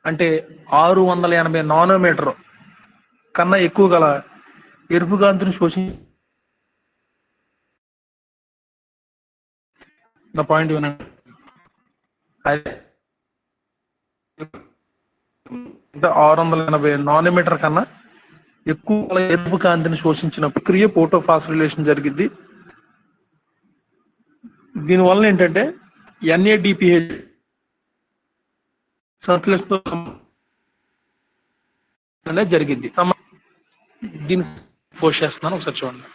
అంటే 680 నానోమీటర్ కన్నా ఎక్కువ గల ఎరుపు కాంతిని శోషించిన పాయింట్ వినండి. అంటే 680 నానోమీటర్ కన్నా ఎక్కువ ఎరుపు కాంతిని శోషించిన ప్రక్రియ ఫోటోఫాస్ఫోరిలేషన్ జరిగింది. దీనివల్ల ఏంటంటే NADPH సంశ్లేషణ అనేది జరిగింది. దీన్ని పోస్ట్ చేస్తున్నాను, ఒకసారి చూడండి.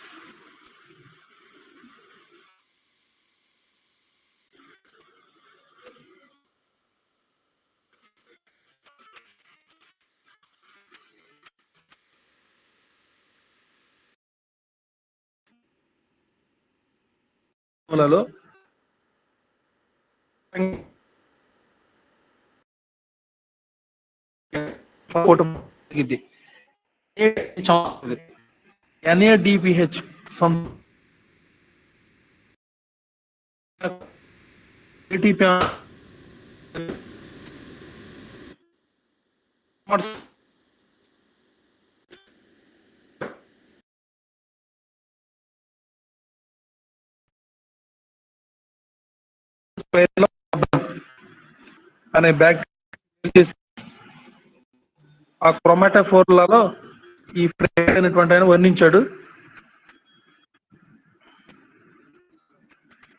మూలలో NADPH అనే బ్యాక్టీరియా ఆ క్రోమాటోఫోర్లలో ఈ అయినటువంటి ఆయన వర్ణించాడు.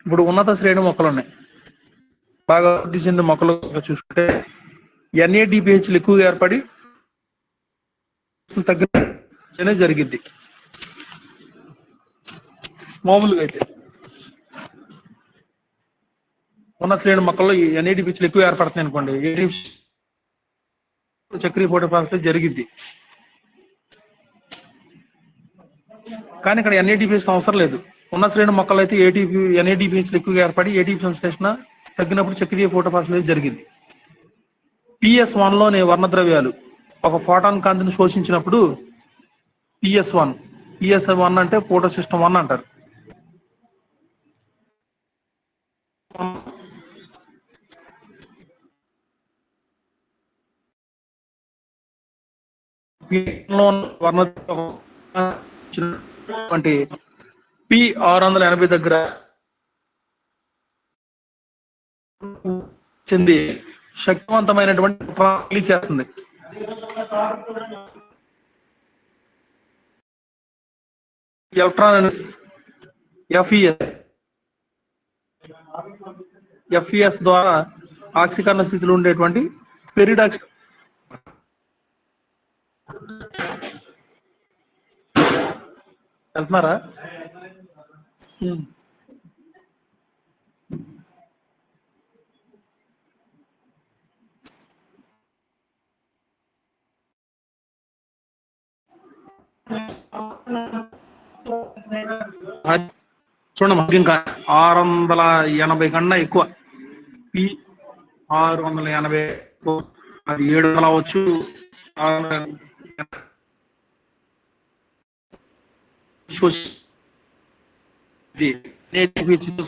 ఇప్పుడు ఉన్నత శ్రేణి మొక్కలు ఉన్నాయి, బాగా అభివృద్ధి చెందిన మొక్కలు చూసుకుంటే NADPH ఎక్కువగా ఏర్పడి తగ్గిన జరిగింది. మామూలుగా అయితే ఉన్న శ్రేణి మొక్కల్లో NADPH ఎక్కువ ఏర్పడుతుంది అనుకోండి, చక్రీయ ఫోటోఫాస్ఫేట్ జరిగింది. కానీ ఇక్కడ NADPH అవసరం లేదు. ఉన్న శ్రేణి మొక్కలు అయితే NADPH ఎక్కువగా ఏర్పడి ATP సంశ్లేషణ తగ్గినప్పుడు చక్రీయ ఫోటోఫాస్ఫేట్ జరిగింది. PS1లోని వర్ణద్రవ్యాలు ఒక ఫోటాన్ కాంతిని శోషించినప్పుడు PS1 అంటే ఫోటో సిస్టమ్ 1 అంటారు. P680 దగ్గర చెంది శక్తివంతమైనటువంటి రిలీజ్ చేస్తుంది. ఎలక్ట్రాన్ FES ద్వారా ఆక్సీకరణ స్థితిలో ఉండేటువంటి పెరిడాక్స్ వెళ్తున్నారా? చూడండి, ఇంకా 680 కన్నా ఎక్కువ P680 అది 700 అవచ్చు,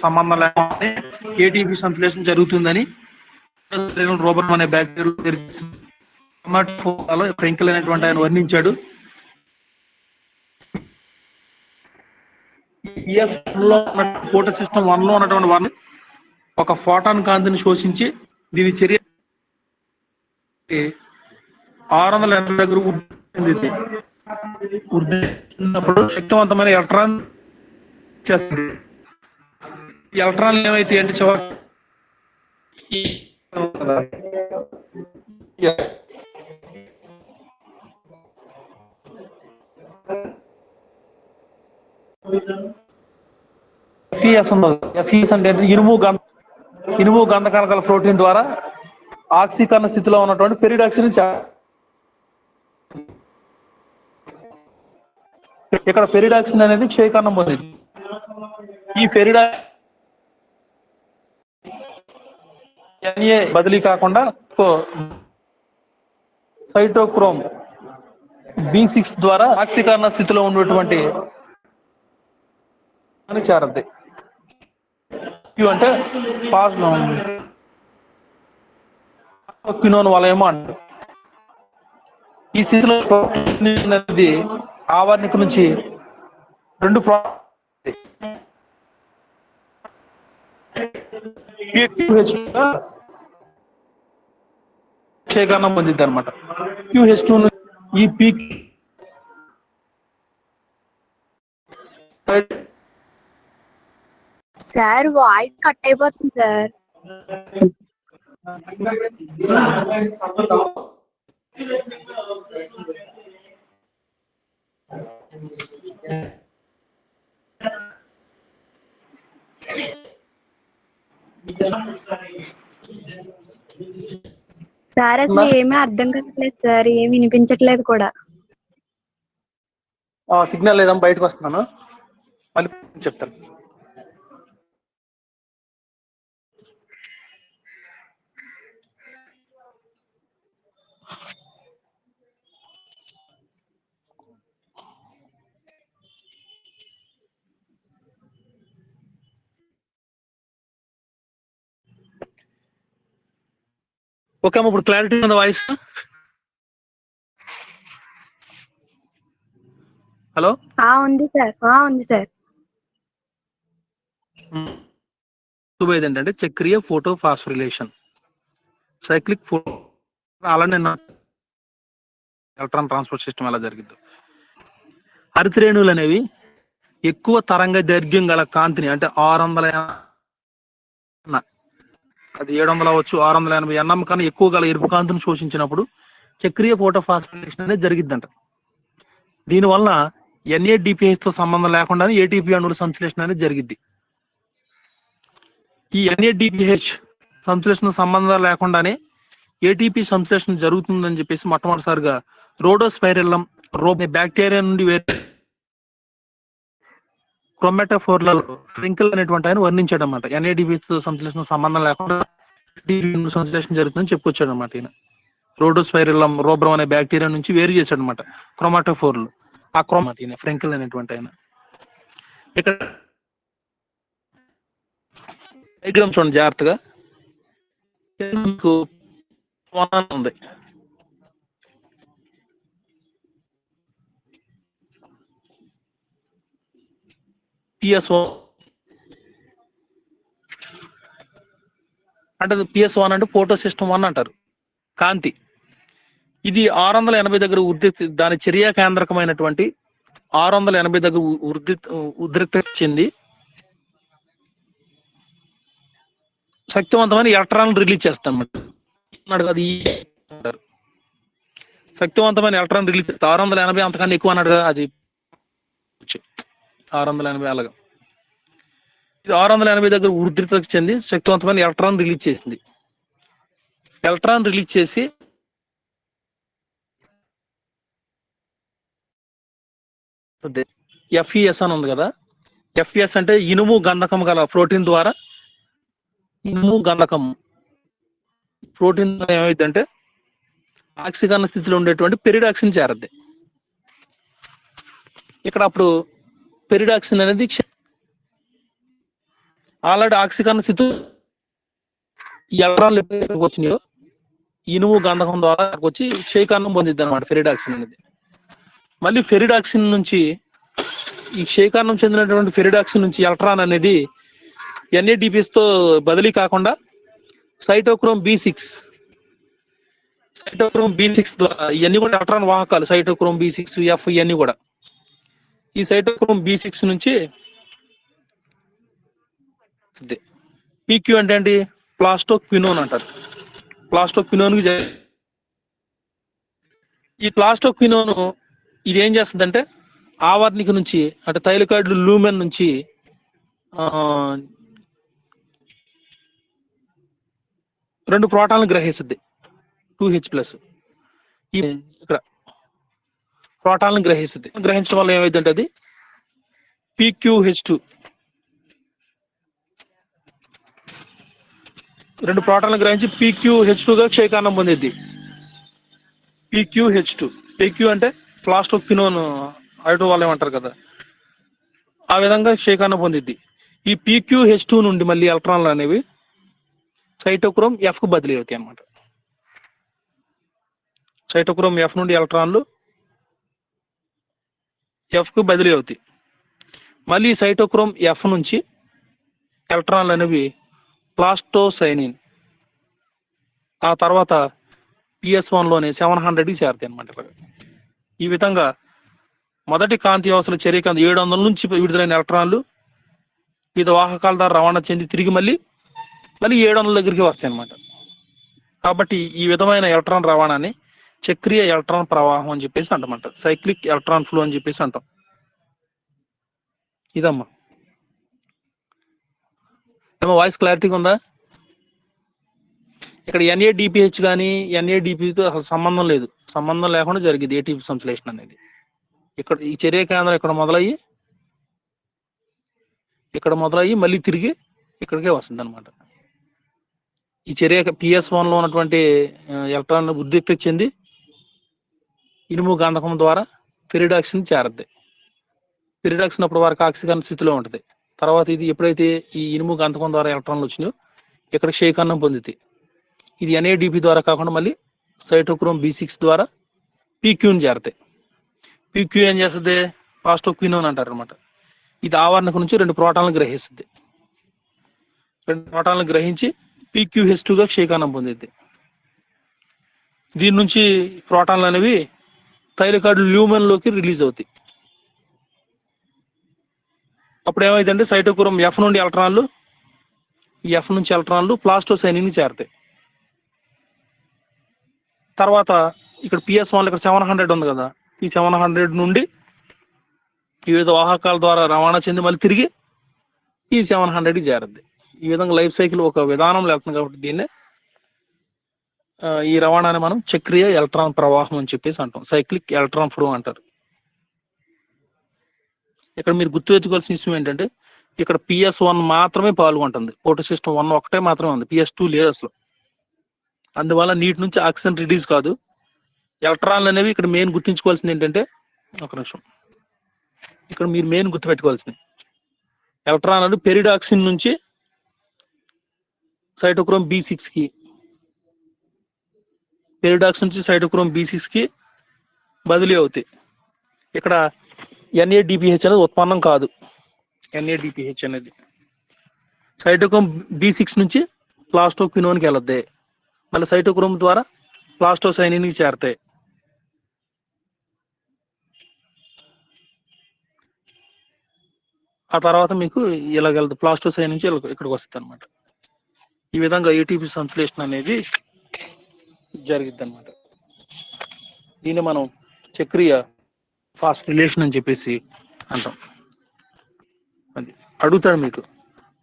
సంబంధం లేకపోతే ATP సంశ్లేషణ జరుగుతుందని రోబర్ట్ అనే బ్యాక్టీరియా ఫ్రెంకెల్ అనేటువంటి ఆయన వర్ణించాడు. ఫోటో సిస్టమ్ 1 లో ఉన్నటువంటి వన్ ఒక ఫోటాన్ కాంతిని శోషించి దీని చర్య 680 దగ్గర వృద్ధిప్పుడు శక్తివంతమైన ఎలక్ట్రాన్ చేస్తుంది. ఈ ఎలక్ట్రాన్లు ఏమైతే అంటే చివరి FES అంటే ఇనుము గంధకాల ప్రోటీన్ ద్వారా ఆక్సీకరణ స్థితిలో ఉన్నటువంటి పెరిడాక్సిన్ ఇక్కడ పెరిడాక్సిన్ అనేది క్షయకరణం పొందింది. ఈ NA బదిలీ కాకుండా సైటోక్రోమ్ B6 ద్వారా ఆక్సీకరణ స్థితిలో ఉన్నటువంటి అని చేరద్ది. క్యూ అంటే పాస్ క్వినోన్ వలయము అంటారు. ఈ స్థితిలో అనేది ఆవర్నిక నుంచి 2 క్షయకరణం పొందిద్ది అనమాట. QH2 ఈ పీక్ సార్ వాయిస్ కట్ అయిపోతుంది సార్. సార్ అసలు ఏమీ అర్థం కావట్లేదు సార్, ఏమి వినిపించట్లేదు కూడా. సిగ్నల్ లేదని బయటకు వస్తున్నాను, మళ్ళీ చెప్తాను. ఓకే అమ్మ, ఇప్పుడు క్లారిటీ ఉంది వాయిస్? హలో, ఉంది సార్, ఉంది సార్. ఏంటంటే చక్రీయ ఫోటో ఫాస్ఫోరిలేషన్ సైక్లిక్ ఫోటో, అలానే ఎలక్ట్రాన్ ట్రాన్స్పోర్ట్ సిస్టమ్ ఎలా జరిగింది. హరితరేణువులు అనేవి ఎక్కువ తరంగ దైర్ఘ్యం గల కాంతిని, అంటే 600, అది 700 అవ్వచ్చు, 680 NM కన్నా ఎక్కువ గల ఎరుపు కాంతిని శోషించినప్పుడు చక్రీయ ఫోటో ఫాస్ఫోరిలేషన్ అనేది జరిగిద్దంట. దీనివల్ల NADPH తో సంబంధం లేకుండానే ATP అణువుల సంశ్లేషణ అనేది జరిగిద్ది. ఈ NADPH సంశ్లేషణ సంబంధం లేకుండానే ATP సంశ్లేషణ జరుగుతుందని చెప్పేసి మొట్టమొదటిసారిగా రోడోస్పైరిల్లం బ్యాక్టీరియా నుండి క్రోమాటోఫోర్లలో ఫ్రింకిల్ అనేటువంటి ఆయన వర్ణించాడు అనమాట. NADPH సంశ్లేషణ సంబంధం లేకుండా సంశ్లేషణ జరుగుతుందని చెప్పుకొచ్చాడు అనమాట. ఈయన రోడోస్పైరిల్లం రోబ్రం అనే బ్యాక్టీరియా నుంచి వేరు చేశాడు అనమాట క్రోమాటోఫోర్లు. ఆ ఈయన ఫ్రింకిల్ అనేటువంటి ఆయన. ఇక్కడ డయాగ్రామ్ చూడండి జాగ్రత్తగా, ఉంది. PSO అంటే PS1 అంటే ఫోటో సిస్టమ్ 1 అంటారు, కాంతి. ఇది 680 దగ్గర దాని చర్య కేంద్రకమైనటువంటి 680 దగ్గర ఉద్రిక్త చెంది శక్తివంతమైన ఎలక్ట్రాన్ రిలీజ్ చేస్తాం. అది శక్తివంతమైన ఎలక్ట్రాన్ రిలీజ్ 680 అంతకన్నా ఎక్కువ అన్నాడు కదా, అది 680 అలాగా. ఇది 680 దగ్గర ఉద్రిక్త చెంది శక్తివంతమైన ఎలక్ట్రాన్ రిలీజ్ చేసింది. ఎలక్ట్రాన్ రిలీజ్ చేసి FES అని ఉంది కదా, FES అంటే ఇనుము గంధకం గల ప్రోటీన్ ద్వారా, ఇనుము గంధకం ప్రోటీన్ ఏమైందంటే ఆక్సికరణ స్థితిలో ఉండేటువంటి పెరిడాక్సిన్ చేరద్ది. ఇక్కడ అప్పుడు పెరిడాక్సిన్ అనేది ఆల్రెడీ ఆక్సికరణ స్థితి ఎలక్ట్రాన్లు ఎప్పుడైతే వచ్చినాయో ఇనుము గంధకం ద్వారా వచ్చి క్షయకరణం పొందిద్ది అనమాట ఫెరిడాక్సిన్ అనేది. మళ్ళీ ఫెరిడాక్సిన్ నుంచి, ఈ క్షయకరణం చెందినటువంటి ఫెరిడాక్సిన్ నుంచి ఎలక్ట్రాన్ అనేది NADPH తో బదిలీ కాకుండా సైటోక్రోమ్ B6 ద్వారా, ఇవన్నీ కూడా ఎలక్ట్రాన్ వాహకాలు, సైటోక్రోమ్ B6 F ఇవన్నీ కూడా. ఈ సైటోక్రోమ్ B6 నుంచి PQ అంటే ఏంటి, ప్లాస్టోక్వినోన్ అంటారు. ప్లాస్టోక్వినోన్ ఈ ప్లాస్టోక్వినోన్ ఇది ఏం చేస్తుందంటే ఆవర్నిక నుంచి, అంటే థైలకాయిడ్ లూమెన్ నుంచి 2 ప్రోటాన్లు గ్రహిస్తుంది, 2H+. ఇక్కడ ప్రోటాన్లను గ్రహిస్తుంది. గ్రహించడం వల్ల ఏమైందంటే అది PQH2, 2 ప్రోటాన్లు గ్రహించి PQH2గా క్షయకరణం పొందిద్ది. PQH2, PQ అంటే ప్లాస్టోక్వినోన్ హైడ్రో వలయం అంటారు కదా, ఆ విధంగా క్షయకరణం పొందిద్ది. ఈ PQH2 నుండి మళ్ళీ ఎలక్ట్రాన్లు అనేవి సైటోక్రోమ్ F కు బదిలీ అవుతాయి అన్నమాట. సైటోక్రోమ్ F నుండి ఎలక్ట్రాన్లు F కు బదిలీ అవుతాయి. మళ్ళీ సైటోక్రోమ్ F నుంచి ఎలక్ట్రాన్లు అనేవి ప్లాస్టోసైనిన్ ఆ తర్వాత PS1లోనే 700కి చేరుతాయి అన్నమాట. ఈ విధంగా మొదటి కాంతి వ్యవస్థల చర్య 700 నుంచి విడుదలైన ఎలక్ట్రాన్లు వివిధ వాహకాల ద్వారా రవాణా చెంది తిరిగి మళ్ళీ 700 దగ్గరికి వస్తాయి అన్నమాట. కాబట్టి ఈ విధమైన ఎలక్ట్రాన్ రవాణాన్ని చక్రీయ ఎలక్ట్రాన్ ప్రవాహం అని చెప్పేసి అంటామంట. సైక్లిక్ ఎలక్ట్రాన్ ఫ్లో అని చెప్పేసి అంటాం. ఇదమ్మా. ఏమో వాయిస్ క్లారిటీగా ఉందా? ఇక్కడ NADPH కానీ NADPతో అసలు సంబంధం లేదు. సంబంధం లేకుండా జరిగింది ATP సంశ్లేషణ అనేది. ఇక్కడ ఈ చర్య కేంద్రం ఇక్కడ మొదలయ్యి మళ్ళీ తిరిగి ఇక్కడికే వస్తుంది అనమాట. ఈ చర్య PS1లో ఉన్నటువంటి ఎలక్ట్రాన్ ఉద్రిక్త చెంది ఇనుము గంధకం ద్వారా పెరిడాక్సిన్ చేరద్ది. పెరిడాక్సిన్ అప్పుడు వారికి ఆక్సికరణ స్థితిలో ఉంటుంది. తర్వాత ఇది ఎప్పుడైతే ఈ ఇనుము గంధకం ద్వారా ఎలక్ట్రాన్లు వచ్చినాయో ఇక్కడ క్షయకరణం పొందితే ఇది NADP ద్వారా కాకుండా మళ్ళీ సైటోక్రోమ్ B6 ద్వారా PQని చేరతాయి. PQ ఏం చేస్తుంది? పాస్టోక్వినోన్ అంటారు అనమాట. ఇది ఆవరణకు నుంచి 2 ప్రోటాన్లు గ్రహిస్తుంది. 2 ప్రోటాన్లు గ్రహించి PQH2గా క్షయకరణం పొందిద్ది. దీని నుంచి ప్రోటాన్లు అనేవి థైలాకాయిడ్ ల్యూమెన్ లోకి రిలీజ్ అవుతాయి. అప్పుడు ఏమైందంటే సైటోక్రోమ్ F నుండి ఎలక్ట్రాన్లు ప్లాస్టోసైనిన్ చేరతాయి. తర్వాత ఇక్కడ PS1 ఇక్కడ 700 ఉంది కదా, ఈ 700 నుండి వివిధ వాహకాల ద్వారా రవాణా చెంది మళ్ళీ తిరిగి ఈ 700కి చేరద్ది. ఈ విధంగా లైఫ్ సైకిల్ ఒక విధానంలో వెళ్తుంది. కాబట్టి దీన్నే ఈ రవాణాన్ని మనం చక్రీయ ఎలక్ట్రాన్ ప్రవాహం అని చెప్పేసి అంటాం. సైక్లిక్ ఎలక్ట్రాన్ ఫ్లో అంటారు. ఇక్కడ మీరు గుర్తుపెట్టుకోవాల్సిన విషయం ఏంటంటే ఇక్కడ PS1 మాత్రమే పాల్గొంటుంది. ఫోటో సిస్టమ్ 1 ఒకటే మాత్రమే ఉంది. PS2 లేదు అసలు. అందువల్ల నీటి నుంచి ఆక్సిజన్ రిలీజ్ కాదు. ఎలక్ట్రాన్లు అనేవి ఇక్కడ మెయిన్ గుర్తుంచుకోవాల్సింది ఏంటంటే, ఒక నిమిషం, ఇక్కడ మీరు మెయిన్ గుర్తుపెట్టుకోవాల్సింది ఎలక్ట్రాన్లు పెరిడాక్సిన్ నుంచి సైటోక్రోమ్ B6కి, పెరిడాక్సిన్ నుంచి సైటోక్రోమ్ B6కి బదిలీ అవుతాయి. ఇక్కడ NADPH అనేది ఉత్పన్నం కాదు. NADPH అనేది సైటోక్రోమ్ B6 నుంచి ప్లాస్టోక్వినోన్కి వెళ్ళద్ది. మళ్ళీ సైటోక్రోమ్ ద్వారా ప్లాస్టోసైనిన్కి చేరతాయి. ఆ తర్వాత మీకు ఇలాగెళ్తుంది, ప్లాస్టోసైనిన్ నుంచి ఇక్కడికి వస్తుంది అనమాట. ఈ విధంగా ATP సంశ్లేషణ అనేది జరిగిద్ది అనమాట. దీన్ని మనం చక్రీయ ఫాస్ఫరిలేషన్ అని చెప్పేసి అంటాం. అది అడుగుతాడు మీకు,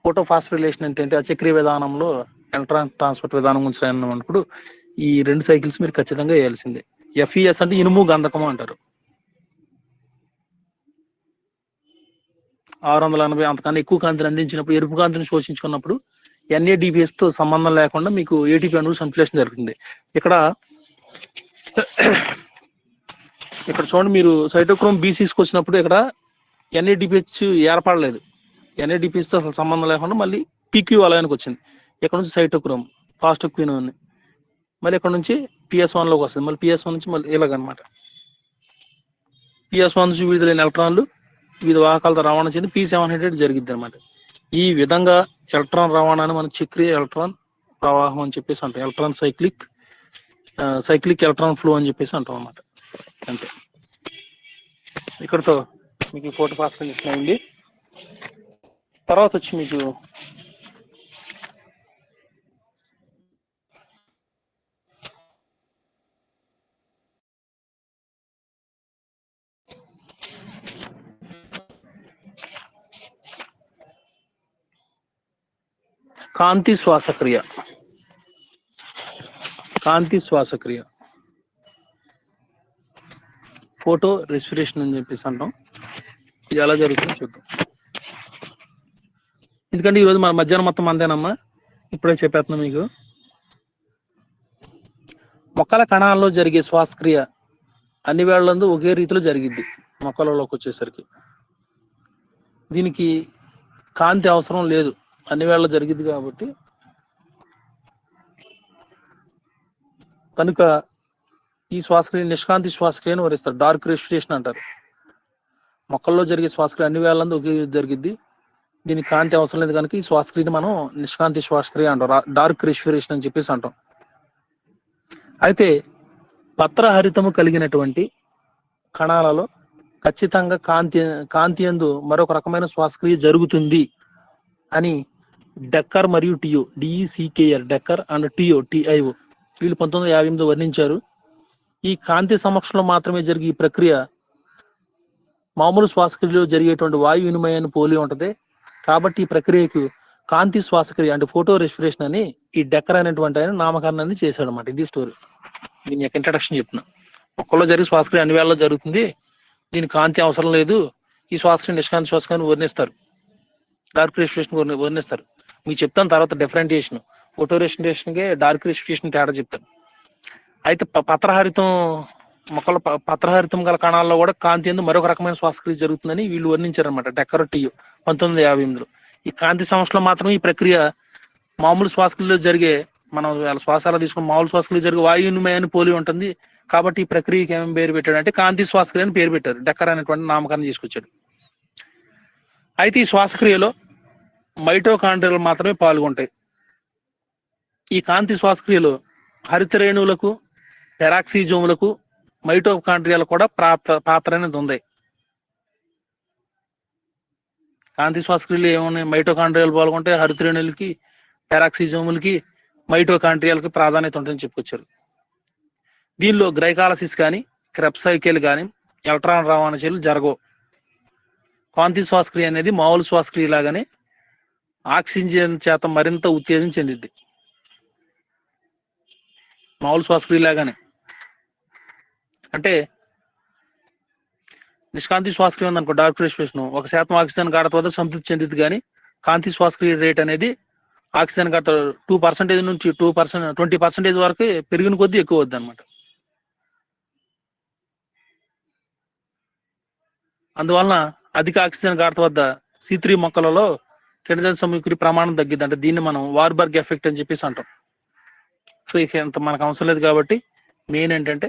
ఫోటోఫాస్ఫరిలేషన్ అంటే ఆ చక్రీయ విధానంలో ఎలక్ట్రాన్ ట్రాన్స్పోర్ట్ విధానం గురించి అన్నప్పుడు ఈ 2 సైకిల్స్ మీరు ఖచ్చితంగా వేయాల్సిందే. FES అంటే ఇనుము గంధకము అంటారు. 680 అంతకన్నా ఎక్కువ కాంతిని అందించినప్పుడు, ఎరుపు కాంతిని శోషించుకున్నప్పుడు NADPH తో సంబంధం లేకుండా మీకు ATP అణువు సంశ్లేషణ జరుగుతుంది. ఇక్కడ చూడండి, మీరు సైటోక్రోమ్ B6కి వచ్చినప్పుడు ఇక్కడ NADPH ఏర్పడలేదు. NADPH తో అసలు సంబంధం లేకుండా మళ్ళీ PQ వలయానికి వచ్చింది. ఇక్కడ నుంచి సైటోక్రోమ్ పాస్టోక్వినోన్, మళ్ళీ ఇక్కడ నుంచి PS1లోకి వస్తుంది. మళ్ళీ PS1 నుంచి మళ్ళీ ఇలాగనమాట. PS1 నుంచి విడుదలైన ఎలక్ట్రాన్లు వివిధ వాహకాలతో రవాణా చెంది P700 జరిగిద్ది అనమాట. ఈ విధంగా ఎలక్ట్రాన్ రవాణాన్ని మనం చక్రీయ ఎలక్ట్రాన్ ప్రవాహం అని చెప్పేసి అంటాం. ఎలక్ట్రాన్ సైక్లిక్ ఎలక్ట్రాన్ ఫ్లో అని చెప్పేసి అంటాం అన్నమాట. అంతే. ఇక్కడతో మీకు ఫోటో ఫాస్ఫరిలేషన్ అయింది. తర్వాత వచ్చి మీకు కాంతి శ్వాసక్రియ ఫోటో రెస్పిరేషన్ అని చెప్పేసి అంటాం. ఇది ఎలా జరుగుతుందో చూద్దాం. ఎందుకంటే ఈరోజు మన మధ్యాహ్నం మొత్తం అందేనమ్మా, ఇప్పుడే చెప్పేస్తున్నాం మీకు. మొక్కల కణాల్లో జరిగే శ్వాసక్రియ అన్ని వేళ్లందు ఒకే రీతిలో జరిగిద్ది. మొక్కలలోకి వచ్చేసరికి దీనికి కాంతి అవసరం లేదు, అన్ని వేళ జరిగింది కాబట్టి కనుక ఈ శ్వాసక్రియ నిష్కాంతి శ్వాసక్రియ అని వరిస్తారు, డార్క్ రెస్పిరేషన్ అంటారు. మొక్కల్లో జరిగే శ్వాసక్రియ అన్ని వేళలందు ఒకే జరిగిద్ది, దీనికి కాంతి అవసరం లేదు కనుక ఈ శ్వాసక్రియని మనం నిష్కాంతి శ్వాసక్రియ అంటాం, డార్క్ రెస్పిరేషన్ అని చెప్పేసి అంటాం. అయితే పత్రహరితము కలిగినటువంటి కణాలలో ఖచ్చితంగా కాంతి యందు మరొక రకమైన శ్వాసక్రియ జరుగుతుంది అని డెక్కర్ మరియు టియో, డిఈసికేఆర్, డెక్కర్ అండ్ టిఐఓ వీళ్ళు 1958 వర్ణించారు. ఈ కాంతి సమక్షంలో మాత్రమే జరిగే ఈ ప్రక్రియ మామూలు శ్వాసక్రియలో జరిగేటువంటి వాయు వినిమయాన్ని పోలి ఉంటది. కాబట్టి ఈ ప్రక్రియకు కాంతి శ్వాసక్రియ అంటే ఫోటో రెస్పిరేషన్ అని ఈ డెక్కర్ అనేటువంటి ఆయన నామకరణాన్ని చేశాడు అనమాట. ఇది స్టోరీ, దీని యొక్క ఇంట్రడక్షన్ చెప్తున్నా. మొక్కల్లో జరిగే శ్వాసక్రియ అన్ని వేళల్లో జరుగుతుంది, దీనికి కాంతి అవసరం లేదు, ఈ శ్వాసక్రియ నిష్కాంతి శ్వాసక్రియ వర్ణిస్తారు, డార్క్ రెస్పిరేషన్ వర్ణిస్తారు. మీకు చెప్తాను తర్వాత డిఫరెంటియేషన్, ఫోటో రెస్పిరేషన్కి డార్క్ రెస్పిరేషన్ తేడా చెప్తాను. అయితే పత్రహరితం మొక్కల పత్రహరితం గల కణాల్లో కూడా కాంతి యందు మరొక రకమైన శ్వాసక్రియ జరుగుతుందని వీళ్ళు వర్ణించారనమాట, డెక్కర్ టియో 1958. ఈ కాంతి సంవత్సరంలో మాత్రమే ఈ ప్రక్రియ మామూలు శ్వాసక్రియలో జరిగే, మనం శ్వాసాలు తీసుకుని మామూలు శ్వాసక్రియ జరిగే వాయు వినిమయాన్ని పోలి ఉంటుంది. కాబట్టి ఈ ప్రక్రియకి ఏమేమి పేరు పెట్టాడు అంటే కాంతి శ్వాసక్రియ అని పేరు పెట్టారు, డెక్కర్ అనేటువంటి నామకరణం తీసుకొచ్చాడు. అయితే ఈ శ్వాసక్రియలో మైటోకాండ్రియాలు మాత్రమే పాల్గొంటాయి. ఈ కాంతి శ్వాసక్రియలో హరిత రేణువులకు, పెరాక్సిజోములకు, మైటోకాండ్రియాలు కూడా పాత్ర అనేది ఉంది. కాంతి శ్వాసక్రియలు ఏమున్నాయి, మైటోకాండ్రియాలు పాల్గొంటే హరిత రేణువులకి, పెరాక్సిజోములకి, మైటోకాండ్రియాలకి ప్రాధాన్యత ఉంటుందని చెప్పుకొచ్చారు. దీనిలో గ్లైకాలసిస్ కానీ, క్రెబ్స్ సైకిల్ కానీ, ఎలక్ట్రాన్ రవాణా చర్యలు జరగవు. కాంతి శ్వాసక్రియ అనేది మామూలు శ్వాసక్రియ లాగానే ఆక్సిజన్ చేత మరింత ఉత్తేజం చెందిద్ది, మామూలు శ్వాసక్రియ లాగానే. అంటే నిష్కాంతి శ్వాసక్రియ ఉందనుకో, డార్క్ రెస్పిరేషన్, 1% ఆక్సిజన్ గాఢత వద్ద సంతృప్తి చెందిద్ది. కానీ కాంతి శ్వాసక్రియ రేట్ అనేది ఆక్సిజన్ గాఢత 2% నుంచి 20% వరకు పెరిగిన కొద్దీ ఎక్కువ వద్దు అనమాట. అందువలన అధిక ఆక్సిజన్ గాఢత వద్ద C3 మొక్కలలో కిరణజన్య సమీకృతి ప్రమాణం తగ్గిద్ది. అంటే దీన్ని మనం వార్బర్గ్ ఎఫెక్ట్ అని చెప్పేసి అంటాం. సో ఇక ఎంత మనకు అవసరం లేదు కాబట్టి మెయిన్ ఏంటంటే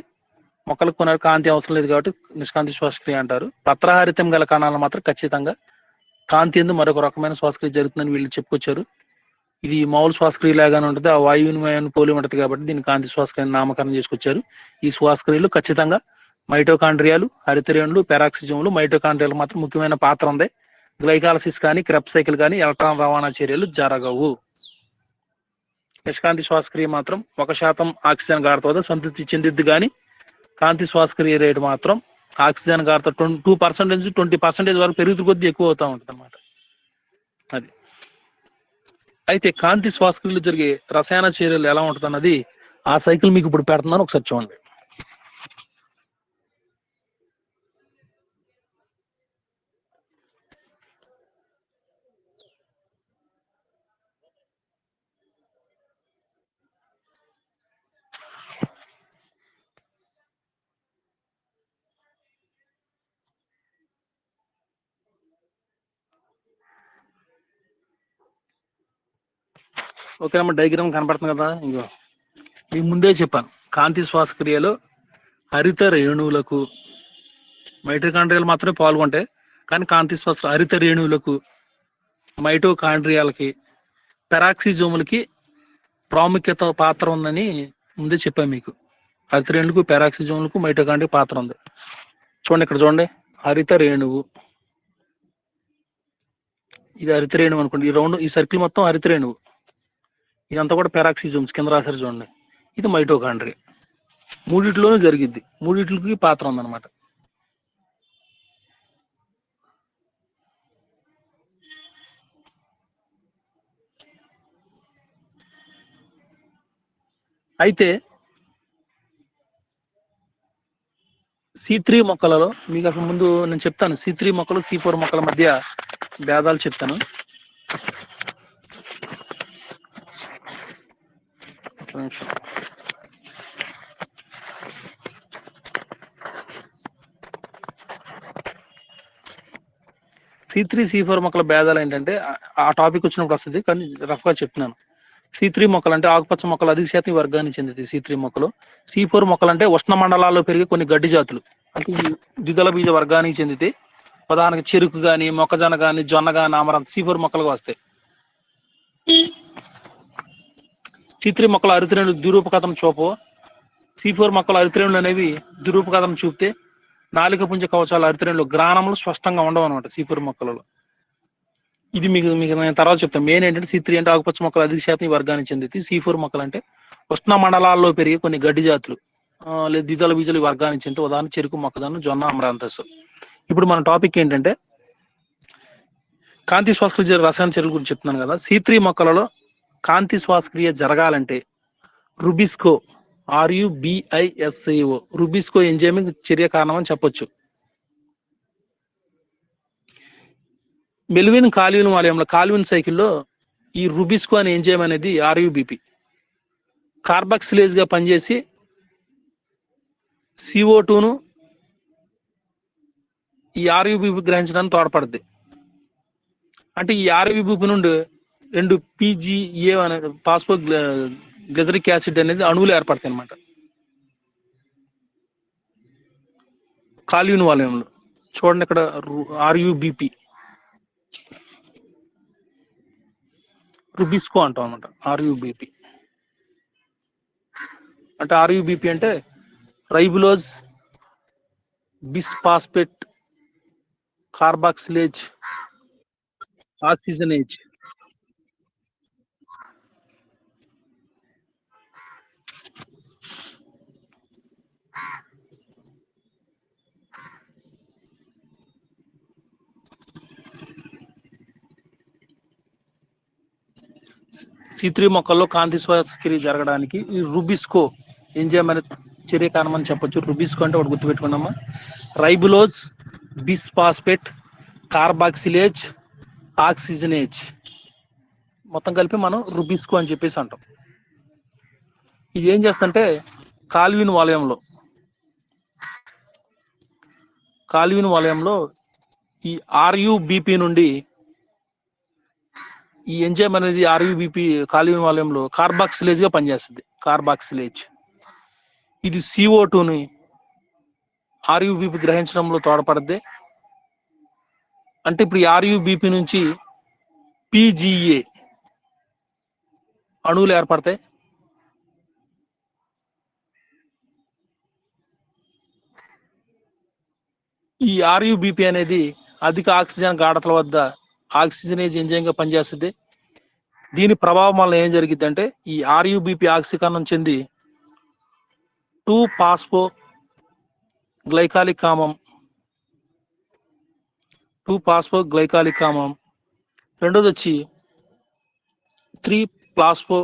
మొక్కలకు కొన కాంతి అవసరం లేదు కాబట్టి నిష్కాంతి శ్వాసక్రియ అంటారు. పత్రహరితం గల కణాలు మాత్రం ఖచ్చితంగా కాంతి యందు మరొక రకమైన శ్వాసక్రియ జరుగుతుందని వీళ్ళు చెప్పుకొచ్చారు. ఇది మామూలు శ్వాసక్రియ లాగానే ఉంటుంది, ఆ వాయు వినిమయాన్ని పోలి ఉంటుంది కాబట్టి దీన్ని కాంతి శ్వాసక్రియ నామకరణం చేసుకొచ్చారు. ఈ శ్వాసక్రియలు ఖచ్చితంగా మైటోకాండ్రియాలు, హరిత రేణువులు, పెరాక్సిజోములు, మైటోకాండ్రియాలు మాత్రం ముఖ్యమైన పాత్ర ఉంది. గ్లైకాలసిస్ కానీ, క్రెబ్స్ సైకిల్ కానీ, ఎలక్ట్రాన్ రవాణా చర్యలు జరగవు. నిష్కాంతి శ్వాసక్రియ మాత్రం 1% ఆక్సిజన్ గాఢత వద్ద సంతృప్తి చెందిద్ది. కానీ కాంతి శ్వాసక్రియ రేటు మాత్రం ఆక్సిజన్ గాఢత 2% నుంచి 20% వరకు పెరుగుతూ కొద్దీ ఎక్కువ అవుతూ ఉంటుంది అన్నమాట. అది అయితే కాంతి శ్వాసక్రియలు జరిగే రసాయన చర్యలు ఎలా ఉంటుంది అన్నది ఆ సైకిల్ మీకు ఇప్పుడు పెడుతున్నాను, ఒకసారి చూడండి. ఓకేనమ్మా, డయాగ్రామ్ కనపడుతుంది కదా. ఇంకో మీకు ముందే చెప్పాను, కాంతి శ్వాసక్రియలో హరిత రేణువులకు, మైటోకాండ్రియాలు మాత్రమే పాల్గొంటాయి. కానీ కాంతి శ్వాస హరిత రేణువులకు, మైటోకాండ్రియాలకి, పెరాక్సిజోములకి ప్రాముఖ్యత పాత్ర ఉందని ముందే చెప్పాను మీకు. హరిత రేణువులకు, పెరాక్సిజోములకు, మైటోకాండ్రియా పాత్ర ఉంది. చూడండి ఇక్కడ చూడండి, హరిత రేణువు, ఇది హరిత రేణువు అనుకోండి. ఈ రౌండ్, ఈ సర్కిల్ మొత్తం హరిత రేణువు, ఇదంతా కూడా పెరాక్సిజోమ్స్ కింద రాశారు చూడండి. ఇది మైటోకాండ్రియా. మూడిట్లోనూ జరిగిద్ది, మూడిట్లకి పాత్ర ఉందన్నమాట. అయితే C3 మొక్కలలో మీకు అసలు ముందు నేను చెప్తాను, C3 మొక్కలు, C4 మొక్కల మధ్య భేదాలు చెప్తాను. C3, C4 మొక్కల భేదాలు ఏంటంటే ఆ టాపిక్ వచ్చినప్పుడు వస్తుంది, కానీ రఫ్ గా చెప్తున్నాను. C3 మొక్కలు అంటే ఆకుపచ్చ మొక్కలు అధిక శాతం ఈ వర్గానికి చెందింది. C3 మొక్కలు. C4 మొక్కలు అంటే ఉష్ణ మండలాల్లో పెరిగే కొన్ని గడ్డి జాతులు, అంటే ఈ ద్విదళ బీజ వర్గానికి చెందితే. ఉదాహరణకి చెరుకు గాని, మొక్కజొన్న గాని, జొన్న గాని, అమరంత్ C4 మొక్కలుగా వస్తాయి. C3 మొక్కల హరితరేణులు ద్విరూపకథం చూపవు. C4 మొక్కల హరితరేణులు అనేవి ద్విరూపకథం చూపితే నాలిక పుంజ కవచాల హరితరేణులు గ్రానములు స్పష్టంగా ఉండవు అనమాట C4 మొక్కలలో. ఇది మీకు నేను తర్వాత చెప్తాను. మెయిన్ ఏంటంటే C3 అంటే ఆకుపచ్చ మొక్కలు అధిక శాతం ఈ వర్గానికి చెందింది. C4 మొక్కలు అంటే ఉష్ణ మండలాల్లో పెరిగే కొన్ని గడ్డి జాతులు, లేదా ద్విదళ బీజాలు ఈ వర్గానికి చెందితే. ఉదాహరణ చెరుకు, మొక్కజొన్న, జొన్న, అమరాంతస్. ఇప్పుడు మన టాపిక్ ఏంటంటే కాంతి శ్వాసక్రియ రసాయన చర్యల గురించి చెప్తున్నాను కదా. C3 మొక్కలలో కాంతి శ్వాసక్రియ జరగాలంటే రుబిస్కో, RUBISCO, రుబిస్కో ఎంజైమ్ చర్య కారణం అని చెప్పొచ్చు. మెల్విన్ కాల్విన్ వలయంలో కాల్విన్ సైకిల్లో ఈ రుబిస్కో అనే ఎంజైమ్ అనేది RUBP కార్బాక్సిలేజ్ గా పనిచేసి CO2ను ఈ RUBP గ్రహించడానికి తోడ్పడుద్ది. అంటే ఈ RUBP నుండి 2 PGA అనే పాస్పో గ్లైజరిక్ యాసిడ్ అనేది అణువులు ఏర్పడతాయి అనమాట కాల్విన్ వలయంలో. చూడండి ఇక్కడ RUBP, రుబిస్కో అంటాం అనమాట. RUBP అంటే RUBP అంటే ribulose bisphosphate carboxylase oxygenase. C3 మొక్కల్లో కాంతి శ్వాసక్రియ జరగడానికి ఈ రుబిస్కో ఎంజైమ్ అనే చర్య కారణం అని చెప్పొచ్చు. రుబిస్కో అంటే ఒకటి గుర్తుపెట్టుకున్నామా, రైబులోజ్ బిస్ఫాస్ఫేట్ కార్బాక్సిలేజ్ ఆక్సిజనేజ్, మొత్తం కలిపి మనం రుబిస్కో అని చెప్పేసి అంటాం. ఇది ఏం చేస్తుందంటే కాల్విన్ వలయంలో ఈ RUBP నుండి ఈ ఎంజైమ్ అనేది RUBP కాల్విన్ వలయంలో కార్బాక్సిలేజ్ గా పనిచేస్తుంది. కార్బాక్సిలేజ్ ఇది CO2ని RUBP గ్రహించడంలో తోడ్పడుద్ది. అంటే ఇప్పుడు ఈ RUBP నుంచి PGA అణువులు ఏర్పడతాయి. ఈ RUBP అనేది అధిక ఆక్సిజన్ గాఢతల వద్ద ఆక్సిజనేజ్ ఎంజైమ్ గా పనిచేస్తుంది. దీని ప్రభావం వల్ల ఏం జరిగింది అంటే ఈ RUBP ఆక్సీకరణం చెంది 2-పాస్ఫో గ్లైకాలిక్ ఆమ్లం, రెండోది వచ్చి 3-పాస్ఫో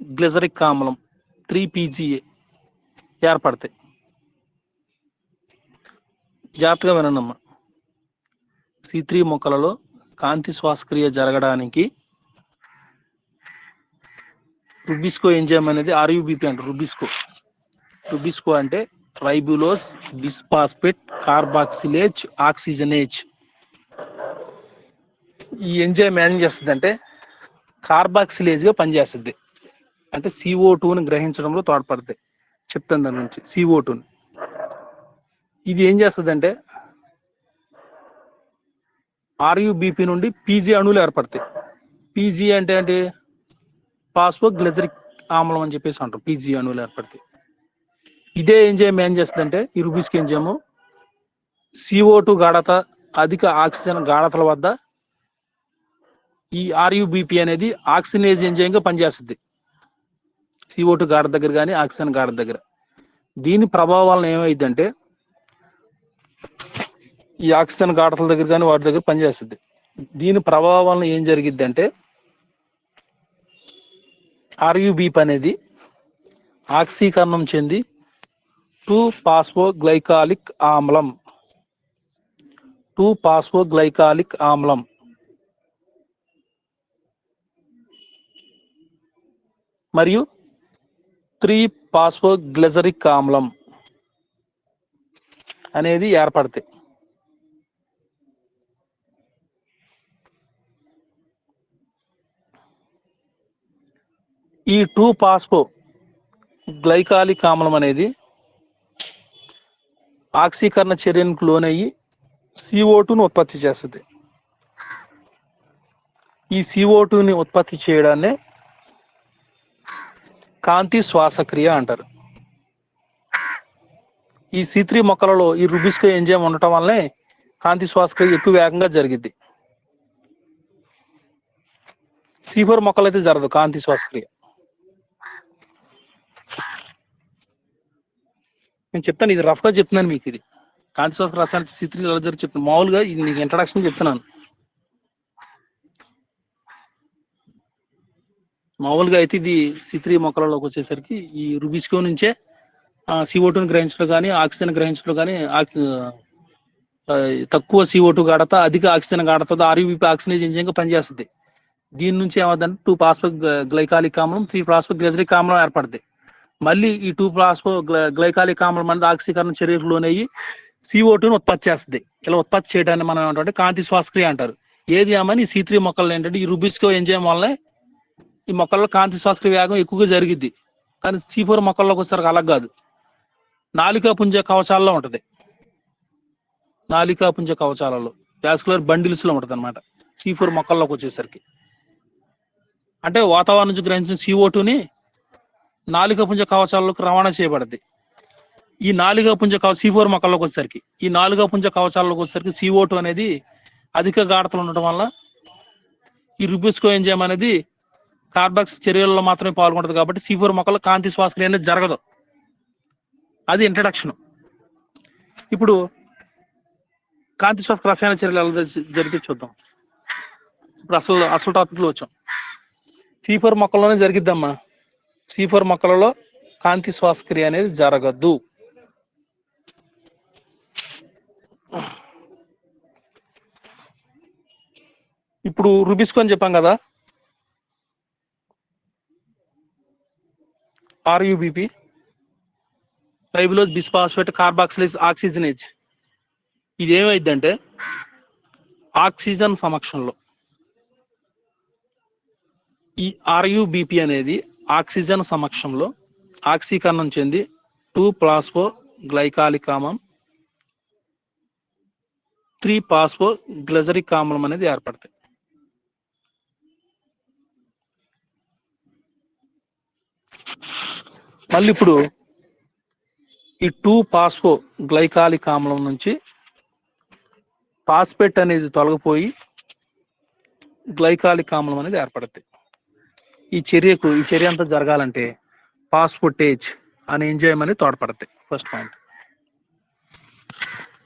గ్లిజరిక్ ఆమ్లం 3PGA ఏర్పడతాయి. జాగ్రత్తగా వినండమ్మా. C3 మొక్కలలో కాంతి శ్వాసక్రియ జరగడానికి రుబిస్కో ఎంజైమ్ అనేది RUBP అంటే రుబిస్కో అంటే రైబులోజ్ బిస్ఫాస్ఫేట్ కార్బాక్సిలేజ్ ఆక్సిజనేజ్. ఈ ఎంజైమ్ ఏం చేస్తుంది అంటే కార్బాక్సిలేజ్ గా పనిచేస్తుంది. అంటే CO2ని గ్రహించడంలో తోడ్పడుతుంది. చెప్తాను దాని నుంచి. CO2ని ఇది ఏం చేస్తుంది అంటే RUBP నుండి PG అణువులు ఏర్పడతాయి. PG అంటే ఏంటి, పాస్ఫో గ్లిజరిక్ ఆమ్లం అని చెప్పేసి అంటాం. PG అణువులు ఏర్పడతాయి. ఇదే ఎంజైమ్ ఏం చేస్తుందంటే ఈ రుబిస్కో ఎంజైమ్ CO2 గాఢత అధిక ఆక్సిజన్ గాఢతల వద్ద ఈ RUBP అనేది ఆక్సిజనేజ్ ఎంజైమ్ గా పనిచేస్తుంది. CO2 గాఢత దగ్గర కానీ ఆక్సిజన్ గాఢత దగ్గర. దీని ప్రభావం వలన ఏమైందంటే ఈ ఆక్సిజన్ గాఢతల దగ్గర కానీ వాటి దగ్గర పనిచేస్తుంది. దీని ప్రభావం వలన ఏం జరిగిద్ది అంటే RUBP అనేది ఆక్సీకరణం చెంది 2-పాస్ఫో గ్లైకాలిక్ ఆమ్లం మరియు 3-పాస్ఫో గ్లిజరిక్ ఆమ్లం అనేది ఏర్పడతాయి. ఈ 2-పాస్ఫో గ్లైకాలిక్ ఆమ్లం అనేది ఆక్సీకరణ చర్యకు లోనయ్యి CO2ను ఉత్పత్తి చేస్తుంది. ఈ CO2ని ఉత్పత్తి చేయడాన్ని కాంతి శ్వాసక్రియ అంటారు. ఈ C3 మొక్కలలో ఈ రుబిస్కో ఎంజైమ్ ఉండటం వల్లనే కాంతి శ్వాసక్రియ ఎక్కువ వేగంగా జరిగిద్ది. C4 మొక్కలు అయితే జరగదు కాంతి శ్వాసక్రియ. నేను చెప్తాను, ఇది రఫ్గా చెప్తున్నాను మీకు. ఇది కాంతి శ్వాసక్రియ రసాయన C3 ఎలా జరిగి చెప్తాను. మామూలుగా ఇది నీకు ఇంట్రడక్షన్ చెప్తున్నాను. మామూలుగా అయితే ఇది C3 మొక్కలలోకి వచ్చేసరికి ఈ రుబిస్కో నుంచే CO2ని గ్రహించడం కానీ ఆక్సిజన్ గ్రహించడం కానీ తక్కువ CO2 గాఢత అధిక ఆక్సిజన్ గాఢత RUBP ఆక్సిజనేజ్ ఎంజైమ్గా పనిచేస్తుంది. దీని నుంచి ఏమవుతుందంటే 2-పాస్ఫో గ్లైకాలిక్ ఆమ్లం 3-పాస్ఫో గ్లైజరిక్ ఆమ్లం ఏర్పడుతుంది. మళ్ళీ ఈ 2-పాస్ఫో గ్లైకాలిక్ ఆమ్లం అనేది ఆక్సీకరణ చర్యకు లోనయ్యి CO2ని ఉత్పత్తి చేస్తుంది. ఇలా ఉత్పత్తి చేయడాన్ని మనం ఏమంటే కాంతి శ్వాసక్రియ అంటారు. ఏది ఏమని C3 మొక్కలు ఏంటంటే ఈ రుబిస్కో ఎంజైమ్ వల్లనే ఈ మొక్కల్లో కాంతి శ్వాసక్రియ వేగం ఎక్కువగా జరిగిద్ది. కానీ C4 మొక్కల్లోకి వచ్చేసరికి అలా కాదు. నాలికా పుంజ కవచాల్లో ఉంటుంది. నాలికా పుంజ కవచాలలో వాస్కులర్ బండిల్స్ లో ఉంటుంది అనమాట C4 మొక్కల్లోకి వచ్చేసరికి. అంటే వాతావరణం నుంచి గ్రహించిన CO2ని నాలికా పుంజ కవచాలకు రవాణా చేయబడుద్ది. ఈ నాలికా పుంజ C4 మొక్కల్లోకి వచ్చేసరికి ఈ నాలికా పుంజ కవచాల్లోకి వచ్చేసరికి CO2 అనేది అధిక గాఢతలు ఉండటం వల్ల ఈ రుబిస్కో ఎంజైమ్ అనేది కార్బాక్స్ చర్యల్లో మాత్రమే పాల్గొంటుంది. కాబట్టి C4 మొక్కలు కాంతి శ్వాసక్రియ అనేది జరగదు. అది ఇంట్రడక్షన్. ఇప్పుడు కాంతి శ్వాస రసాయన చర్యలు ఎలా జరిగి చూద్దాం. ఇప్పుడు అసలు టాపిక్ లో వచ్చాం. C4 మొక్కల్లోనే జరిగిద్దమ్మా. C4 మొక్కలలో కాంతి శ్వాసక్రియ అనేది జరగద్దు. ఇప్పుడు రుబిస్కో అని చెప్పాం కదా, RUBP ribulose bisphosphate carboxylase oxygenase. ఇది ఏమైందంటే ఆక్సిజన్ సమక్షంలో ఈ RUBP అనేది ఆక్సిజన్ సమక్షంలో ఆక్సీకరణం చెంది 2-పాస్ఫో గ్లైకాలిక్ ఆమ్లం 3-పాస్ఫో గ్లైజరిక్ ఆమ్లం అనేది ఏర్పడతాయి. మళ్ళీ ఇప్పుడు ఈ 2-పాస్ఫో గ్లైకాలిక్ ఆమ్లం నుంచి పాస్పేట్ అనేది తొలగిపోయి గ్లైకాలిక్ ఆమ్లం అనేది ఏర్పడుతుంది. ఈ చర్య అంతా జరగాలంటే పాస్పోటేజ్ అనే ఎంజైమ్ అనేది తోడ్పడతాయి. ఫస్ట్ పాయింట్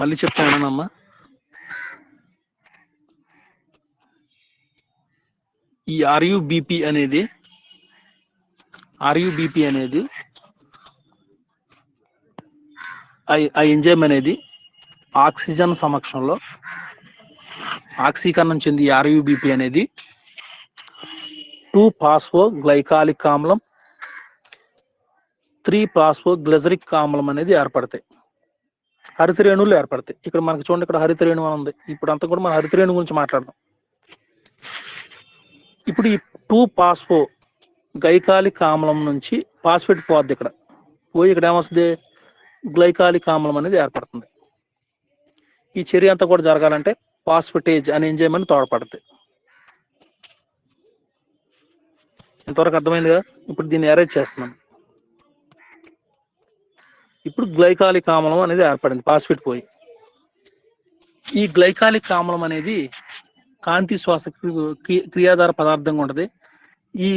మళ్ళీ చెప్తానమ్మా. ఈ RUBP అనేది ఆ ఎంజైమ్ అనేది ఆక్సిజన్ సమక్షంలో ఆక్సీకరణం చెంది RUBP అనేది 2-పాస్ఫో గ్లైకాలిక్ ఆమ్లం 3-పాస్ఫో గ్లైజరిక్ ఆమ్లం అనేది ఏర్పడతాయి. హరిత రేణువులు ఏర్పడతాయి. ఇక్కడ మనకి చూడండి, ఇక్కడ హరిత రేణువు ఉంది. ఇప్పుడు అంతా కూడా మనం హరిత రేణువు గురించి మాట్లాడదాం. ఇప్పుడు ఈ 2-పాస్ఫో గ్లైకాలిక్ ఆమ్లం నుంచి పాస్పేట్ పోద్ది. ఇక్కడ పోయి ఇక్కడ ఏమొస్తుంది, గ్లైకాలిక్ ఆమ్లం అనేది ఏర్పడుతుంది. ఈ చర్య అంతా కూడా జరగాలంటే పాస్పటేజ్ అనే ఎంజైమ్ అని తోడ్పడుతుంది. ఇంతవరకు అర్థమైందిగా. ఇప్పుడు దీన్ని అరేంజ్ చేస్తున్నాను. ఇప్పుడు గ్లైకాలిక్ ఆమ్లం అనేది ఏర్పడింది, పాస్పేట్ పోయి. ఈ గ్లైకాలిక్ ఆమ్లం అనేది కాంతి శ్వాస క్రియాధార పదార్థంగా ఉంటుంది. ఈ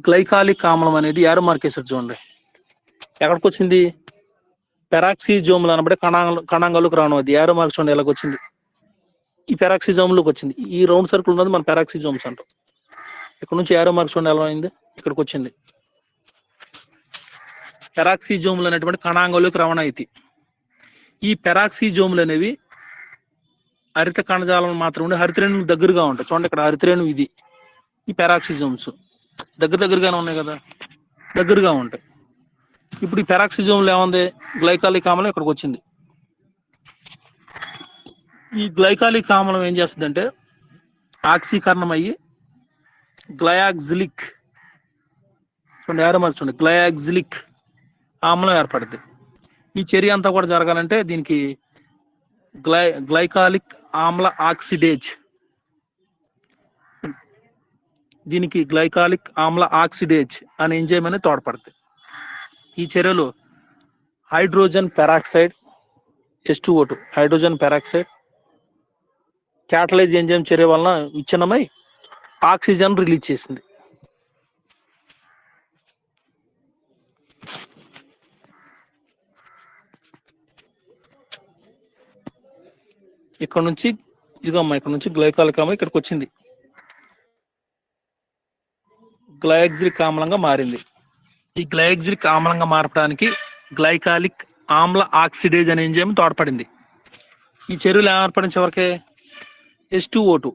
గ్లైకాలిక్ ఆమ్లం అనేది యారో మార్కేసారు చూడండి, ఎక్కడికి వచ్చింది, పెరాక్సిజోములు అనబడే కణాంగాలకు రావడం. అది యారో మార్క్ చూడండి ఎలాగ వచ్చింది, ఈ పెరాక్సిజోమ్లోకి వచ్చింది. ఈ రౌండ్ సర్కిల్ ఉన్నది మన పెరాక్సిజోమ్స్ అంటాం. ఇక్కడ నుంచి యారో మార్క్ చూడండి ఎలా అయింది, ఇక్కడికి వచ్చింది. పెరాక్సిజోములు అనేటువంటి కణాంగాలకు రవాణా అయితే ఈ పెరాక్సిజోములు అనేవి హరిత కణజాలం మాత్రం ఉండి హరితరేణువులకు దగ్గరగా ఉంటాయి. చూడండి ఇక్కడ హరితరేణువు ఇది, ఈ పెరాక్సిజోమ్స్ దగ్గరగానే ఉన్నాయి కదా, దగ్గరగా ఉంటాయి. ఇప్పుడు ఈ పెరాక్సిజోమ్లో ఏముంది, గ్లైకాలిక్ ఆమ్లం ఇక్కడికి వచ్చింది. ఈ గ్లైకాలిక్ ఆమ్లం ఏం చేస్తుందంటే ఆక్సీకరణం అయ్యి గ్లయాక్సిలిక్ నేర మార్చండి, గ్లయాక్సిలిక్ ఆమ్లం ఏర్పడుద్ది. ఈ చర్య అంతా కూడా జరగాలంటే దీనికి గ్లైకాలిక్ ఆమ్ల ఆక్సిడేజ్, దీనికి గ్లైకాలిక్ ఆమ్ల ఆక్సిడేజ్ అనే ఎంజైమ్ అనేది తోడ్పడుతుంది. ఈ చర్యలు hydrogen peroxide H2O2 hydrogen peroxide catalyse enzyme చర్య వలన విచ్ఛిన్నమై ఆక్సిజన్ రిలీజ్ చేసింది. ఇక్కడ నుంచి ఇదిగోమ్మా, ఇక్కడ నుంచి గ్లైకాలిక్ ఆమ్లం ఇక్కడికి వచ్చింది, గ్లయాక్సిలిక్ ఆమ్లంగా మారింది. ఈ గ్లయాక్సిలిక్ ఆమ్లంగా మారడానికి గ్లైకాలిక్ ఆమ్ల ఆక్సిడేజ్ అనే ఎంజైమ్ తోడ్పడింది. ఈ చర్యలు ఏర్పడిన చివరికి H2O2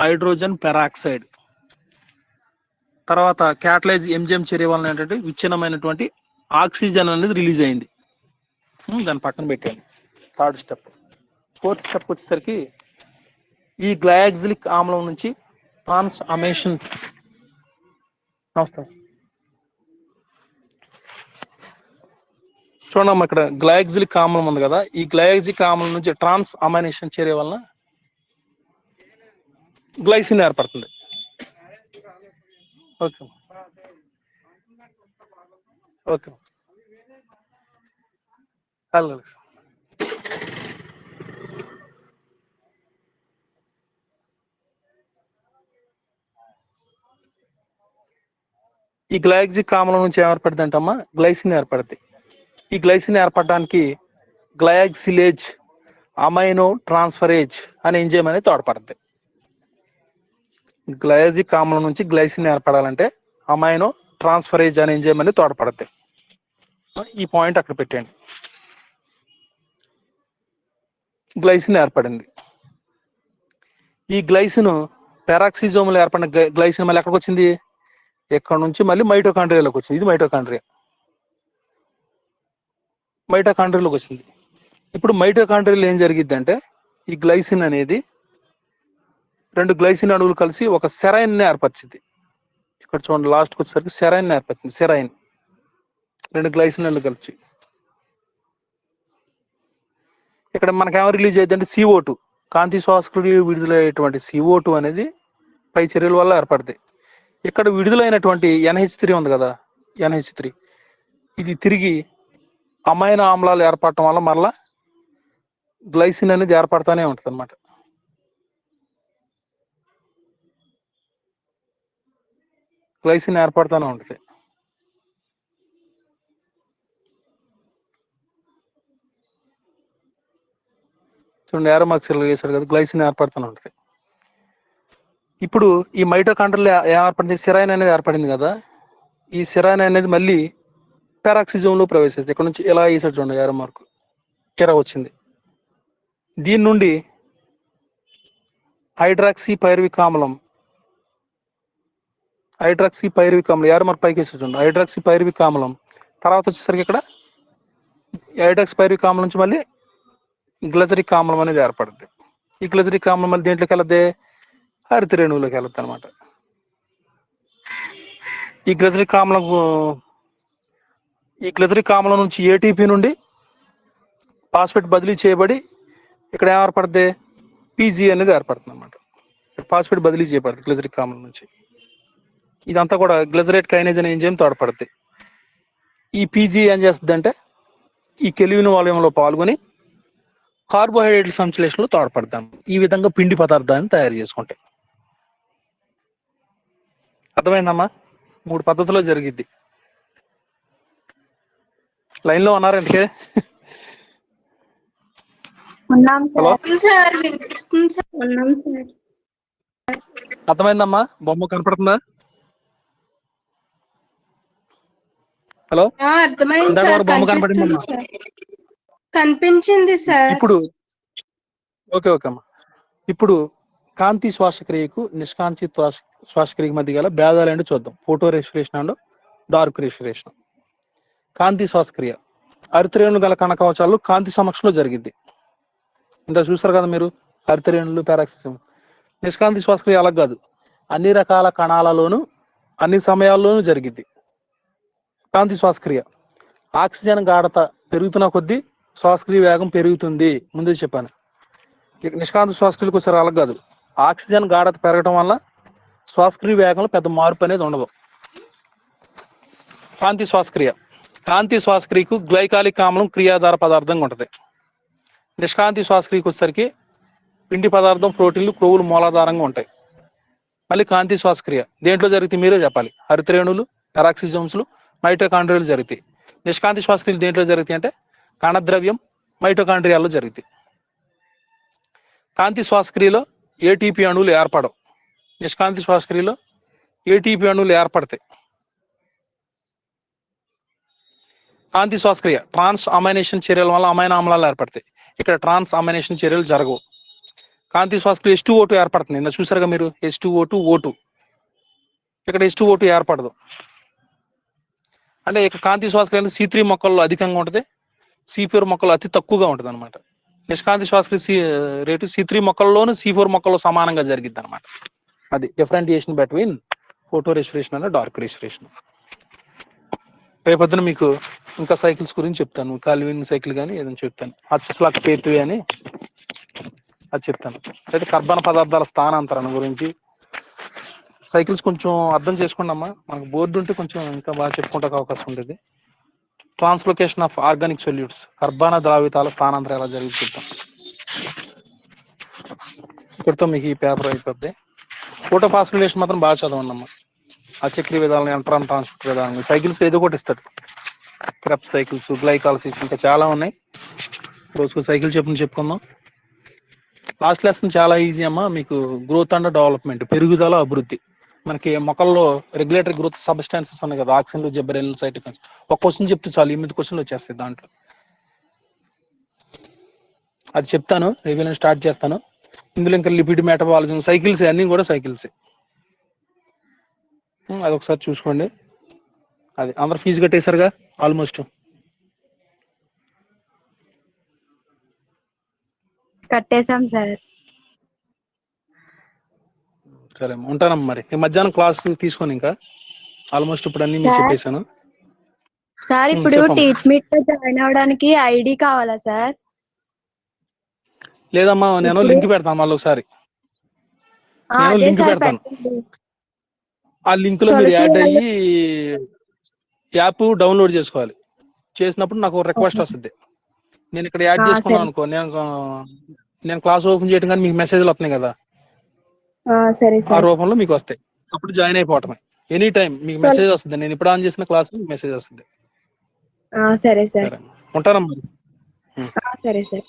హైడ్రోజన్ పెరాక్సైడ్ తర్వాత క్యాటలైజ్ ఎంజైమ్ చర్య వలన ఏంటంటే విచ్ఛిన్నమైనటువంటి ఆక్సిజన్ అనేది రిలీజ్ అయింది. దాన్ని పక్కన పెట్టాను. Third step. ఫోర్త్ స్టెప్ వచ్చేసరికి ఈ గ్లయాక్సిలిక్ ఆమ్లం నుంచి ట్రాన్స్ అమేషన్ చూడమ్మా, ఇక్కడ గ్లయాక్సిలిక్ ఆమ్లం ఉంది కదా, ఈ గ్లయాక్సిలిక్ ఆమ్లం నుంచి ట్రాన్స్ అమైనేషన్ చర్య వలన గ్లైసిన్ ఏర్పడుతుంది. ఓకే ఓకే ఈ గ్లయాక్సిలిక్ ఆమ్లం నుంచి ఏర్పడుతుంది అంటమ్మా, గ్లైసిన్ ఏర్పడుతుంది. ఈ గ్లైసిన్ ఏర్పడడానికి గ్లయాక్సిలేజ్ అమైనో ట్రాన్స్ఫరేజ్ అనే ఎంజైమ్ అనేది తోడ్పడుతుంది. గ్లయాక్సిలిక్ ఆమ్లం నుంచి గ్లైసిన్ ఏర్పడాలంటే అమైనో ట్రాన్స్ఫరేజ్ అనే ఎంజైమ్ అనేది తోడ్పడుతుంది. ఈ పాయింట్ అక్కడ పెట్టండి. గ్లైసిన్ ఏర్పడింది. ఈ గ్లైసిన్ పెరాక్సిజోమ్లో ఏర్పడిన గ్లైసిన్ మళ్ళీ ఎక్కడికి వచ్చింది? ఇక్కడ నుంచి మళ్ళీ మైటోకాండ్రియాలోకి వచ్చింది. ఇది మైటోకాండ్రియాలోకి వచ్చింది. ఇప్పుడు మైటోకాండ్రియాలో ఏం జరిగిద్ది అంటే ఈ గ్లైసిన్ అనేది రెండు గ్లైసిన్ అణువులు కలిసి ఒక సెరైన్ ని ఏర్పరిచింది. ఇక్కడ చూడండి, లాస్ట్కి వచ్చేసరికి సెరైన్ ఏర్పడుతుంది. సెరైన్ రెండు గ్లైసిన్ అణువులు కలిసి ఇక్కడ మనకేమో రిలీజ్ అయ్యింది అంటే CO2 కాంతి శ్వాసక్రియ విడుదలయ్యేటువంటి CO2 అనేది పై చర్యల వల్ల ఏర్పడుతుంది. ఇక్కడ విడుదలైనటువంటి NH3 ఉంది కదా, NH3 ఇది తిరిగి అమైనో ఆమ్లాలు ఏర్పడటం వల్ల మరలా గ్లైసిన్ అనేది ఏర్పడతానే ఉంటుంది అనమాట. గ్లైసిన్ ఏర్పడతానే ఉంటుంది. చూడండి, ఏరో మార్క్స్ వేసాడు కదా, గ్లైసిన్ ఏర్పడుతూనే ఉంటుంది. ఇప్పుడు ఈ మైటోకాండ్రియాలో ఏర్పడింది, సెరైన్ అనేది ఏర్పడింది కదా, ఈ సెరైన్ అనేది మళ్ళీ పెరాక్సిజోమ్లో ప్రవేశిస్తుంది. ఇక్కడ నుంచి ఎలా వేసాడు చూడండి, ఏరో మార్కు కెరా వచ్చింది. దీని నుండి హైడ్రాక్సీ పైరువిక్ ఆమ్లం ఏరో మార్క్ పైకి వేసాడు చూడండి, హైడ్రాక్సీ పైరువిక్ ఆమ్లం తర్వాత వచ్చేసరికి ఇక్కడ హైడ్రాక్సీ పైరువిక్ ఆమ్లం నుంచి మళ్ళీ గ్లజరిక్ ఆమ్లం అనేది ఏర్పడుతుంది. ఈ గ్లజరిక్ ఆమ్లం మళ్ళీ దేంట్లోకి వెళ్ళద్ది? హరిత రేణువులోకి వెళ్ళద్ది అనమాట. ఈ గ్లజరిక్ ఆమ్లం నుంచి ATP నుండి ఫాస్ఫేట్ బదిలీ చేయబడి ఇక్కడ ఏర్పడుతుంది? PG అనేది ఏర్పడుతుంది అనమాట. ఫాస్ఫేట్ బదిలీ చేయబడుతుంది గ్లజరిక్ ఆమ్లం నుంచి. ఇదంతా కూడా గ్లజరేట్ కైనేజ్ అనే ఎంజైమ్ తోడ్పడుతుంది. ఈ PG ఏం చేస్తుంది అంటే ఈ కెల్విన్ వాల్యూమ్లో పాల్గొని కార్బోహైడ్రేట్ల సంశ్లేషణలో తోడ్పడతాం. ఈ విధంగా పిండి పదార్థాన్ని తయారు చేసుకుంటాయి. అర్థమైందమ్మా? 3 పద్ధతిలో జరిగిద్ది. లైన్ లో ఉన్నారు ఎందుకే? హలో, అర్థమైందమ్మా? బొమ్మ కనపడుతుందా? హలో, బొమ్మ కనపడిందమ్మా? కనిపించింది సార్. ఇప్పుడు ఓకే అమ్మా. ఇప్పుడు కాంతి శ్వాసక్రియకు నిష్కాంతి శ్వాసక్రియకు మధ్య గల భేదాలు ఏంటో చూద్దాం. Photo respiration and dark respiration. కాంతి శ్వాసక్రియ హరితరేణులు గల కణకవచాలు కాంతి సమక్షంలో జరిగిద్ది. ఇంత చూసారు కదా మీరు, హరితరేణులు, పారాక్సిజం. నిష్కాంతి శ్వాసక్రియ అలా కాదు, అన్ని రకాల కణాలలోనూ అన్ని సమయాల్లోనూ జరిగిద్ది. కాంతి శ్వాసక్రియ. ఆక్సిజన్ గాఢత పెరుగుతున్న కొద్దీ శ్వాసక్రియ వేగం పెరుగుతుంది, ముందే చెప్పాను. ఇక నిష్కాంత శ్వాసక్రియలకు ఒకసారి అలా కాదు, ఆక్సిజన్ గాఢత పెరగడం వల్ల శ్వాసక్రియ వేగంలో పెద్ద మార్పు అనేది ఉండదు. కాంతి శ్వాసక్రియ. కాంతి శ్వాసక్రియకు గ్లైకాలిక్ ఆమ్లం క్రియాధార పదార్థంగా ఉంటుంది. నిష్కాంతి శ్వాసక్రియకు వచ్చేసరికి పిండి పదార్థం, ప్రోటీన్లు, క్రొవ్వులు మూలాధారంగా ఉంటాయి. మళ్ళీ కాంతి శ్వాసక్రియ దేంట్లో జరుగుతాయి మీరే చెప్పాలి. హరితరేణులు, పెరాక్సిజోమ్స్లు, మైటోకాండ్రియాలు జరుగుతాయి. నిష్కాంతి శ్వాసక్రియలు దేంట్లో జరుగుతాయి అంటే కణద్రవ్యం, మైటోకాండ్రియాల్లో జరుగుతాయి. కాంతి శ్వాసక్రియలో ఏటీపీ అణువులు ఏర్పడవు. నిష్కాంతి శ్వాసక్రియలో ఏటీపీ అణువులు ఏర్పడతాయి. కాంతి శ్వాసక్రియ ట్రాన్స్ అమైనేషన్ చర్యల వల్ల అమైనో ఆమ్లాలు ఏర్పడతాయి. ఇక్కడ ట్రాన్స్ అమైనేషన్ చర్యలు జరగవు. కాంతి శ్వాసక్రియ H2O2 ఏర్పడుతుంది. ఇందా చూసారుగా మీరు, H2O2 O2. ఇక్కడ H2O2 ఏర్పడదు. అంటే ఇక కాంతి శ్వాసక్రియ C3 మొక్కల్లో అధికంగా ఉంటుంది, C4 మొక్కల్లో అతి తక్కువగా ఉంటుంది అనమాట. నిష్కాంతి శ్వాసక్రియ రేటు C3 మొక్కల్లోనూ C4 మొక్కల్లో సమానంగా జరిగిద్ది అనమాట. అది differentiation between photo respiration and dark respiration. రేపొద్దున మీకు ఇంకా సైకిల్స్ గురించి చెప్తాను. కాల్విన్ సైకిల్ కానీ ఏదైనా చెప్తాను. హర్ట్స్లాక్ పేత్వే అని అది చెప్తాను. అయితే కర్బన పదార్థాల స్థానాంతరణ గురించి సైకిల్స్ కొంచెం అర్థం చేసుకోండి అమ్మా. మనకు బోర్డు ఉంటే కొంచెం ఇంకా బాగా చెప్పుకుంటే అవకాశం ఉంటుంది. ట్రాన్స్లోకేషన్ ఆఫ్ ఆర్గానిక్ సొల్యూట్స్, కర్బన ద్రావితాల స్థానాంతరం ఎలా జరిగింది చెప్తాం. ఇక్కడితో మీకు ఈ పేపర్ అయిపోద్ది. ఫోటోఫాస్ఫిలేషన్ మాత్రం బాగా చదవండి అమ్మా. అచక్రీయ విధానం, ఎలక్ట్రాన్ ట్రాన్స్పోర్ట్ విధానం, సైకిల్స్ ఏదో ఒకటి ఇస్తాడు. క్రెప్ సైకిల్స్, గ్లైకాలసిస్, ఇంకా చాలా ఉన్నాయి. రోజుకు సైకిల్ చెప్పుకుందాం. లాస్ట్ లెసన్ చాలా ఈజీ అమ్మా. మీకు గ్రోత్ అండ్ డెవలప్మెంట్, పెరుగుదల, అభివృద్ధి. మనకి మొక్కల్లో రెగ్యులేటరీ గ్రోత్ సబ్స్టాన్సెస్ ఉన్నాయి కదా, ఆక్సిన్లు, జిబ్బరెన్లు, సైటోకిన్స్. ఒక క్వశ్చన్ చెప్తే చాలు, 8 క్వశ్చన్లు వచ్చేస్తాయి దాంట్లో. అది చెప్తాను, రేపు స్టార్ట్ చేస్తాను. ఇందులో ఇంకా లిపిడ్, మెటబాలిజం, సైకిల్స్ అన్ని కూడా సైకిల్స్. అది ఒకసారి చూసుకోండి. అది అందరు ఫీజు కట్టేశారుగా ఆల్మోస్ట్. కట్టేశాం సార్. సరే ఉంటానమ్మా. మరి మధ్యాహ్నం క్లాస్ తీసుకొని ఇంకా ఆల్మోస్ట్ ఇప్పుడు అన్ని మీకు చెప్పేశాను సార్. ఇప్పుడు టీచ్ మీట్ లో జాయిన్ అవడానికి ఐడి కావాలా సార్? లేదమ్మా, నేను లింక్ పెడతాను మళ్ళీ ఒకసారి. నేను లింక్ పెడతాను. ఆ లింక్ లో మీరు యాడ్ అయ్యి యాప్ డౌన్లోడ్ చేసుకోవాలి. చేసినప్పుడు నాకు రిక్వెస్ట్ వస్తుంది. నేను ఇక్కడ యాడ్ చేసుకున్నాను అనుకో, నేను క్లాస్ ఓపెన్ చేయడం కానీ మీకు మెసేజ్లు వస్తున్నాయి కదా, ఆ రూపంలో మీకు వస్తాయి. అప్పుడు జాయిన్ అయిపోవటమే. ఎనీ టైం మీకు మెసేజ్ వస్తుంది. నేను ఇప్పుడు ఆన్ చేసిన క్లాస్ మెసేజ్ వస్తుంది. సరే సార్, ఉంటానమ్మా. సరే సార్.